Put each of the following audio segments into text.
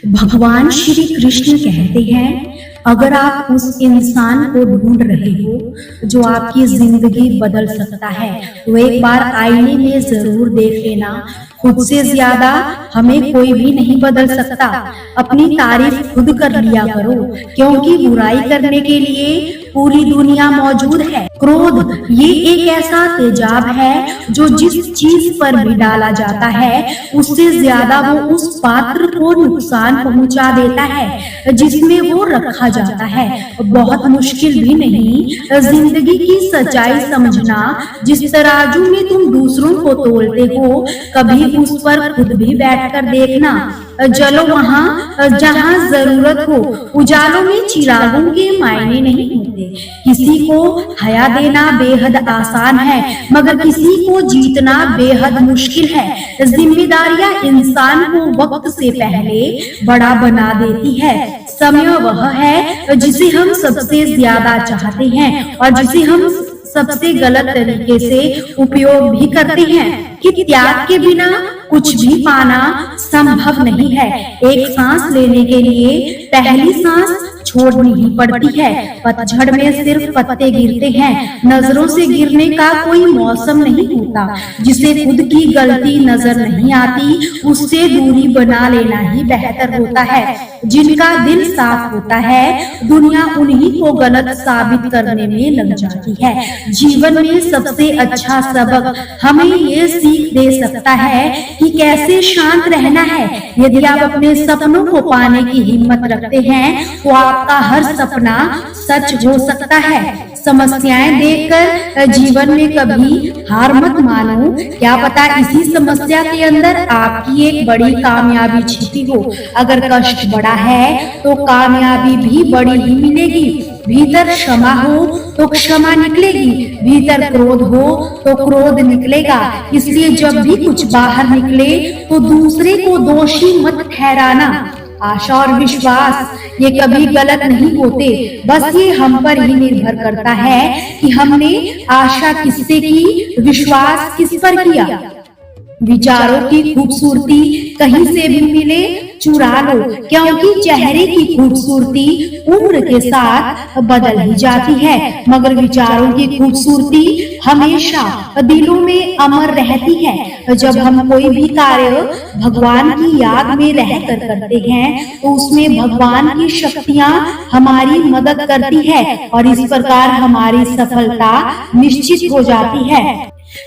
भगवान श्री कृष्ण कहते हैं, अगर आप उस इंसान को ढूंढ रहे हो जो आपकी जिंदगी बदल सकता है, तो एक बार आईने में जरूर देख लेना। खुद से ज्यादा हमें कोई भी नहीं बदल सकता। अपनी तारीफ खुद कर लिया करो, क्योंकि बुराई करने के लिए पूरी दुनिया मौजूद है। क्रोध ये एक ऐसा तेजाब है जो जिस चीज पर भी डाला जाता है उससे ज्यादा वो उस पात्र को नुकसान पहुंचा देता है जिसमें वो रखा जाता है। बहुत मुश्किल भी नहीं जिंदगी की सच्चाई समझना। जिस तराजू में तुम दूसरों को तोलते हो, कभी उस पर खुद भी बैठकर देखना। चलो वहाँ जहाँ जरूरत हो। उजालों में चिरागों के मायने नहीं होते। किसी को हया देना बेहद आसान है, मगर किसी को जीतना बेहद मुश्किल है। जिम्मेदारियां इंसान को वक्त से पहले बड़ा बना देती है। समय वह है जिसे हम सबसे ज्यादा चाहते हैं और जिसे हम सबसे गलत तरीके से उपयोग भी करते हैं। कि त्याग के बिना कुछ भी पाना संभव नहीं है। एक सांस लेने के लिए पहली सांस छोड़नी ही पड़ती है। पतझड़ में सिर्फ पत्ते गिरते हैं, नजरों से गिरने का कोई मौसम नहीं होता। जिसे खुद की गलती नजर नहीं आती, उससे दूरी बना लेना ही बेहतर होता है। जिनका दिल साफ होता है, दुनिया उन्हीं को गलत साबित करने में लग जाती है। जीवन में सबसे अच्छा सबक हमें ये सीख दे सकता है कि कैसे शांत रहना है। यदि आप अपने सपनों को पाने की हिम्मत रखते हैं, तो आपका हर सपना सच हो सकता है। समस्याएं देखकर जीवन में कभी हार मत मानो। क्या पता इसी समस्या के अंदर आपकी एक बड़ी कामयाबी छिपी हो। अगर कष्ट बड़ा है तो कामयाबी भी बड़ी ही मिलेगी। भीतर क्षमा हो तो क्षमा निकलेगी, भीतर क्रोध हो तो क्रोध निकलेगा। इसलिए जब भी कुछ बाहर निकले तो दूसरे को दोषी मत ठहराना। आशा और विश्वास ये कभी गलत नहीं होते, बस ये हम पर ही निर्भर करता है कि हमने आशा किससे की, विश्वास किस पर किया। विचारों की खूबसूरती कहीं से भी मिले चुरा लो, क्योंकि चेहरे की खूबसूरती उम्र के साथ बदल ही जाती है, मगर विचारों की खूबसूरती हमेशा दिलों में अमर रहती है। जब हम कोई भी कार्य भगवान की याद में रहकर करते हैं, तो उसमें भगवान की शक्तियां हमारी मदद करती है और इस प्रकार हमारी सफलता निश्चित हो जाती है।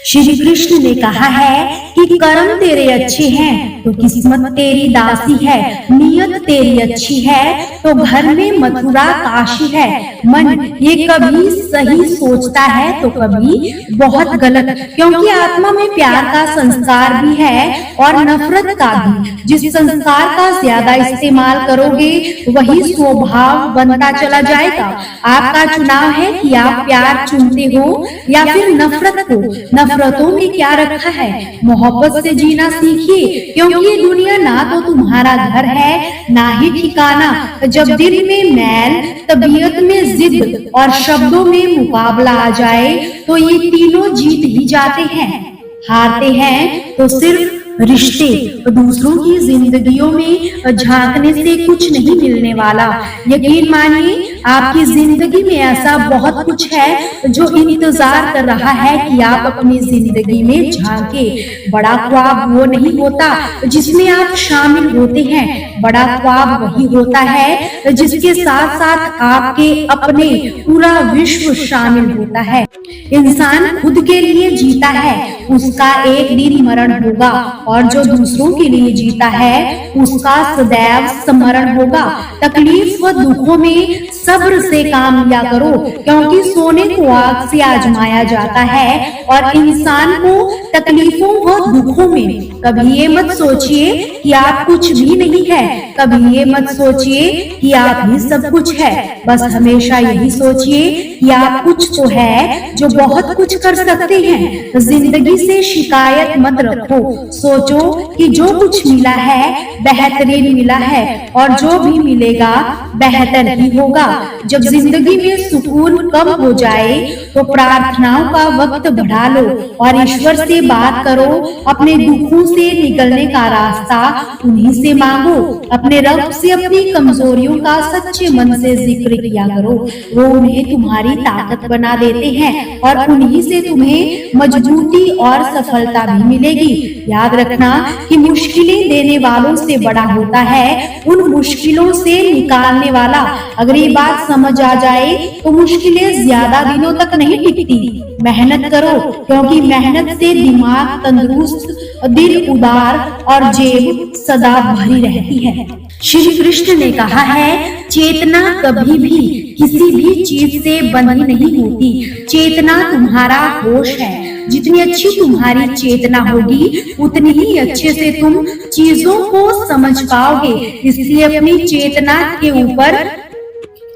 श्री कृष्ण ने कहा है कि कर्म तेरे अच्छे हैं तो किस्मत तेरी दासी है, नियत तेरी अच्छी है तो घर में मथुरा काशी है। मन ये कभी सही सोचता है तो कभी बहुत गलत, क्योंकि आत्मा में प्यार का संस्कार भी है और नफरत का भी। जिस संस्कार का ज्यादा इस्तेमाल करोगे वही स्वभाव बनता चला जाएगा। आपका चुनाव है कि आप प्यार चुनते हो या फिर नफरत को। नफरतों में क्या रखा है, मोहब्बत से जीना सीखिए, क्योंकि ये दुनिया ना तो तुम्हारा घर है ना ही ठिकाना। जब दिल में मैल, तबीयत में जिद और शब्दों में मुकाबला आ जाए तो ये तीनों जीत ही जाते हैं। हारते हैं तो सिर्फ रिश्ते। दूसरों की जिंदगियों में झांकने से कुछ नहीं मिलने वाला। यकीन मानिए आपकी जिंदगी में ऐसा बहुत कुछ है जो इंतजार कर रहा है कि आप अपनी जिंदगी में झांके। बड़ा ख्वाब वो नहीं होता जिसमें आप शामिल होते हैं, बड़ा ख्वाब वही होता है जिसके साथ साथ आपके अपने पूरा विश्व शामिल होता है। इंसान खुद के लिए जीता है, उसका एक दिन मरण होगा, और जो दूसरों के लिए जीता है उसका सदैव स्मरण होगा। तकलीफ व दुखों में सब्र से काम लिया करो, क्योंकि सोने को आग से आजमाया जाता है और इंसान को तकलीफों व दुखों में कभी ये मत सोचिए कि आप कुछ भी नहीं है, कभी ये मत सोचिए कि आप ही सब कुछ है। बस हमेशा यही सोचिए कि आप कुछ तो है जो बहुत कुछ कर सकते हैं। जिंदगी से शिकायत मत रखो, सोचो कि जो कुछ मिला है बेहतरीन मिला है और जो भी मिलेगा बेहतर ही होगा। जब जिंदगी में सुकून कम हो जाए तो प्रार्थनाओं का वक्त बढ़ा लो और ईश्वर से बात करो। अपने दुखों से निकलने का रास्ता उन्हीं से मांगो। अपने रब से अपनी कमजोरियों का सच्चे मन से जिक्र किया करो। वो उन्हें तुम्हारी ताकत बना देते हैं और उन्हीं से तुम्हें मजबूती और सफलता भी मिलेगी। याद रखना कि मुश्किलें देने वालों से बड़ा होता है उन मुश्किलों से निकालने वाला। अगर ये बात समझ आ जाए तो मुश्किलें ज्यादा दिनों तक नहीं टिकती। मेहनत करो, क्योंकि मेहनत से दिमाग तंदुरुस्त, दिल उदार और जेब सदा भरी रहती है। श्री कृष्ण ने कहा है, चेतना कभी भी किसी भी चीज से बंधी नहीं होती। चेतना तुम्हारा होश है। जितनी अच्छी तुम्हारी चेतना होगी उतनी ही अच्छे से तुम चीजों को समझ पाओगे। इसलिए अपनी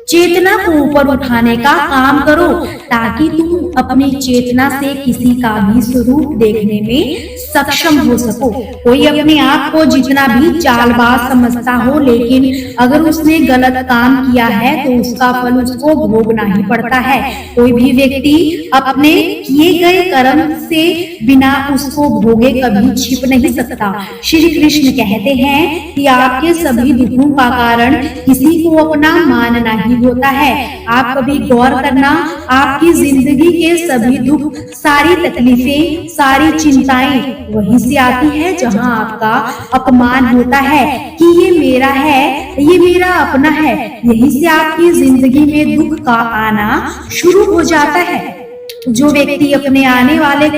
चेतना को ऊपर उठाने का काम करो, ताकि तुम अपनी चेतना से किसी का भी स्वरूप देखने में सक्षम हो सको। कोई अपने आप को जितना भी चालबाज समझता हो, लेकिन अगर उसने गलत काम किया है तो उसका फल उसको भोगना ही पड़ता है। कोई भी व्यक्ति अपने किए गए कर्म से बिना उसको भोगे कभी छिप नहीं सकता। श्री कृष्ण कहते हैं कि आपके सभी दुखों का कारण किसी को अपना मानना ही होता है। आप कभी गौर करना, आपकी जिंदगी के सभी दुख, सारी तकलीफें, सारी चिंताएं वहीं से आती है जहां आपका अपमान होता है कि ये मेरा है, ये मेरा अपना है। यहीं से आपकी जिंदगी में दुख का आना शुरू हो जाता है। जो व्यक्ति अपने आने वाले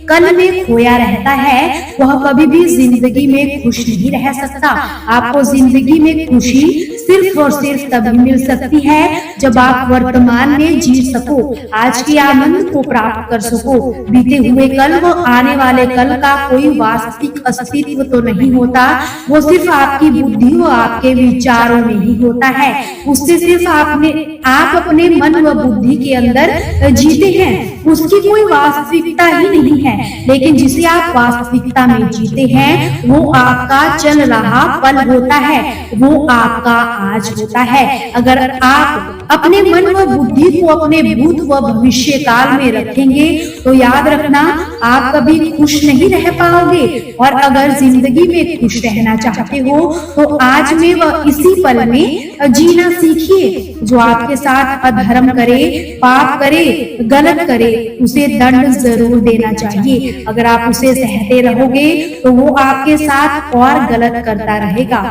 कल में खोया रहता है वह कभी भी जिंदगी में खुश नहीं रह सकता। आपको जिंदगी में खुशी सिर्फ और सिर्फ तभी मिल सकती है जब आप वर्तमान में जी सको, आज के आनंद को प्राप्त कर सको। बीते हुए कल व आने वाले कल का कोई वास्तविक अस्तित्व तो नहीं होता, वो सिर्फ आपकी बुद्धि व आपके विचारों में ही होता है। उससे सिर्फ आप अपने मन व बुद्धि के अंदर जीते हैं, उसकी कोई वास्तविकता ही नहीं है। लेकिन जिसे आप वास्तविकता में जीते हैं वो आपका चल रहा पल होता है, वो आपका आज होता है। अगर आप अपने मन व बुद्धि को अपने भूत व भविष्य काल में रखेंगे तो याद रखना आप कभी खुश नहीं रह पाओगे। और अगर जिंदगी में खुश रहना चाहते हो तो आज में व इसी पल में जीना सीखिए। जो आपके साथ अधर्म करे, पाप करे, गलत करे, उसे दंड जरूर देना चाहिए। अगर आप उसे सहते रहोगे तो वो आपके साथ और गलत करता रहेगा।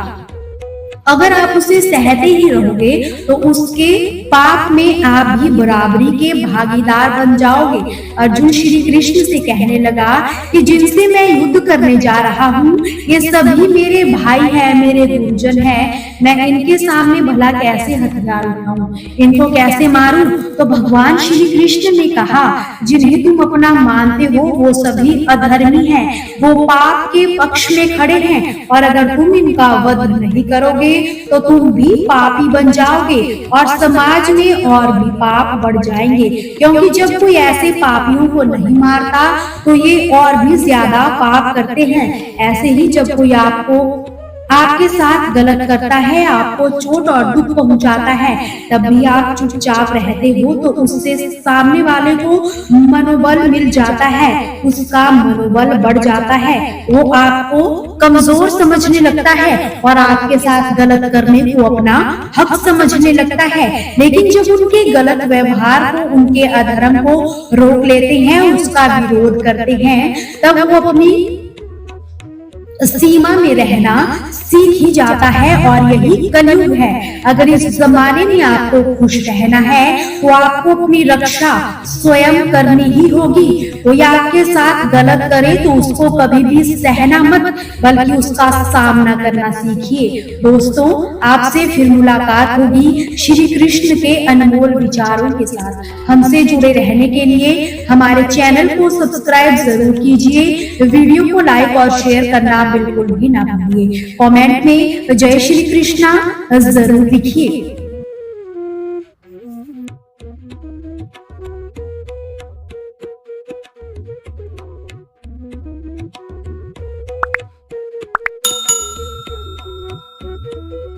अगर आप उसे सहते ही रहोगे तो उसके पाप में आप भी बराबरी के भागीदार बन जाओगे। अर्जुन श्री कृष्ण से कहने लगा कि जिनसे मैं युद्ध करने जा रहा हूँ ये सभी मेरे भाई हैं, मेरे गुरुजन हैं। मैं इनके सामने भला कैसे हथियार उठाऊं, इनको कैसे मारूं? तो भगवान श्री कृष्ण ने कहा, जिन्हें तुम अपना मानते हो वो सभी अधर्मी हैं, वो पाप के पक्ष में खड़े हैं। और अगर तुम इनका वध नहीं करोगे तो तुम भी पापी बन जाओगे और समाज में और भी पाप बढ़ जाएंगे। क्योंकि जब कोई ऐसे पापियों को नहीं मारता तो ये और भी ज्यादा पाप करते हैं। ऐसे ही जब कोई आपके साथ गलत करता है, आपको चोट और दुख पहुंचाता है, तब भी आप चुपचाप रहते हो तो उससे सामने वाले को मनोबल मिल जाता है, उसका मनोबल बढ़ जाता है। वो आपको कमजोर समझने लगता है और आपके साथ गलत करने को अपना हक समझने लगता है। लेकिन जब उनके गलत व्यवहार को, उनके अधर्म को रोक लेते हैं, उसका विरोध करते हैं, तब वो अपनी सीमा में रहना सीख ही जाता है। और यही कलयुग है। अगर इस जमाने में आपको खुश रहना है तो आपको अपनी रक्षा स्वयं करनी ही होगी। कोई आपके साथ गलत करे तो उसको कभी भी सहना मत, बल्कि उसका सामना करना सीखिए। दोस्तों, आपसे फिर मुलाकात होगी श्री कृष्ण के अनमोल विचारों के साथ। हमसे जुड़े रहने के लिए हमारे चैनल को सब्सक्राइब जरूर कीजिए। वीडियो को लाइक और शेयर करना बिल्कुल भी ना भूलिए। कमेंट में जय श्री कृष्णा जरूर लिखिए।